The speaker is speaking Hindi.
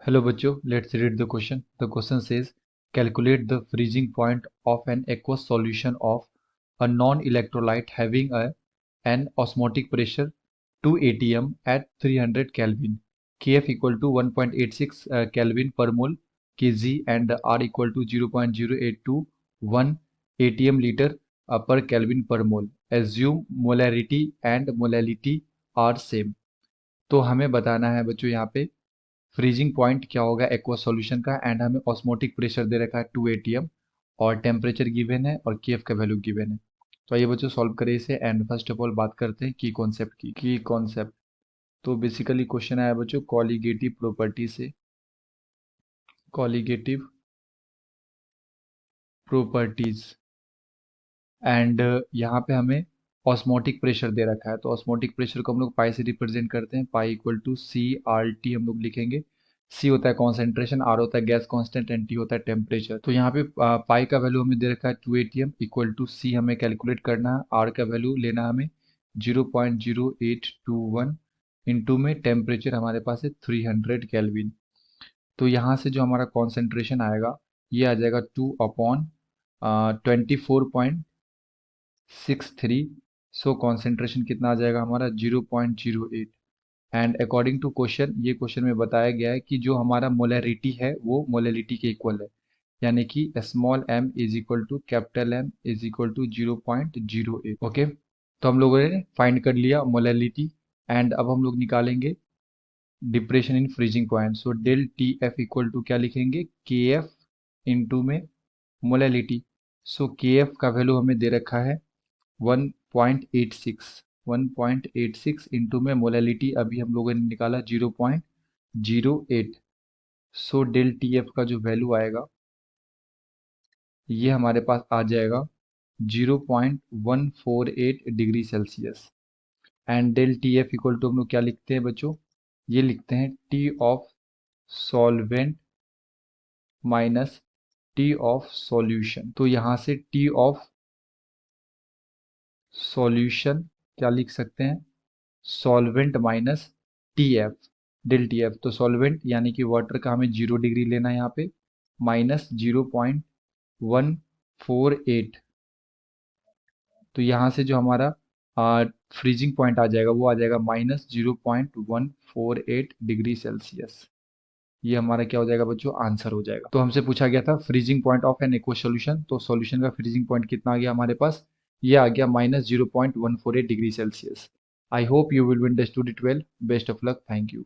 Hello बच्चों, let's read the question. The question says, calculate the freezing point of an aqueous solution of a non-electrolyte having an osmotic pressure 2 atm at 300 Kelvin. Kf equal to 1.86 Kelvin per mole Kg and R equal to 0.0821 atm liter per Kelvin per mole. Assume molarity and molality are same. तो हमें बताना है बच्चों यहाँ पे फ्रीजिंग पॉइंट क्या होगा एक्वा सॉल्यूशन का, एंड हमें ऑस्मोटिक प्रेशर दे रखा है 2 atm और टेम्परेचर गिवन है और केएफ का वैल्यू गिवन है। तो आइए बच्चों सॉल्व करें इसे। एंड फर्स्ट ऑफ ऑल बात करते हैं की कॉन्सेप्ट की कॉन्सेप्ट। तो बेसिकली क्वेश्चन आया बच्चों कॉलिगेटिव प्रॉपर्टी से। कॉलिगेटिव प्रॉपर्टीज एंड यहाँ पे हमें ऑस्मोटिक प्रेशर दे रखा है। तो ऑस्मोटिक प्रेशर को हम लोग पाई से रिप्रेजेंट करते हैं। Pi equal to C R T हम लोग लिखेंगे। सी होता है कॉन्सेंट्रेशन, आर होता है गैस कांस्टेंट एंड टी होता है टेम्परेचर। तो यहाँ पे पाई का वैल्यू हमें दे रखा है 2 atm इक्वल टू सी हमें कैलकुलेट करना है, आर का वैल्यू लेना है हमें 0.0821 इंटू में टेम्परेचर हमारे पास है 300 केल्विन। तो यहाँ से जो हमारा कॉन्सेंट्रेशन आएगा ये आ जाएगा 2/24.63। सो कॉन्सेंट्रेशन कितना आ जाएगा हमारा 0.08। एंड अकॉर्डिंग टू क्वेश्चन, ये क्वेश्चन में बताया गया है कि जो हमारा मोलैरिटी है वो मोलैलिटी के इक्वल है, यानी कि small m is equal to capital M is equal to 0.08। Okay, तो हम लोगों ने फाइंड कर लिया मोलैलिटी। एंड अब हम लोग निकालेंगे depression in freezing point. So del T F equal to क्या लिखेंगे, के एफ इंटू में मोलैलिटी। सो के एफ का वैल्यू हमें दे रखा है 1.86 इंटू में मोलैलिटी अभी हम लोगों ने निकाला 0.08। सो डेल टी एफ का जो वैल्यू आएगा ये हमारे पास आ जाएगा 0.148 degree Celsius. And del T F equal to हम लोग क्या लिखते हैं बच्चों, ये लिखते हैं T of solvent minus T of solution. तो यहाँ से टी ऑफ सॉल्यूशन क्या लिख सकते हैं, solvent minus T F, del T F. तो सॉल्वेंट यानी कि वाटर का हमें 0 डिग्री लेना है यहाँ पे, माइनस 0.148। तो यहाँ से जो हमारा फ्रीजिंग पॉइंट आ जाएगा वो आ जाएगा -0.148 डिग्री सेल्सियस। ये हमारा क्या हो जाएगा बच्चों, आंसर हो जाएगा। तो हमसे पूछा गया था freezing point of N aqua solution, तो सॉल्यूशन का फ्रीजिंग पॉइंट कितना आ गया हमारे पास, ये आ गया -0.148 degree Celsius. I hope you will understood it well. Best of luck, thank you.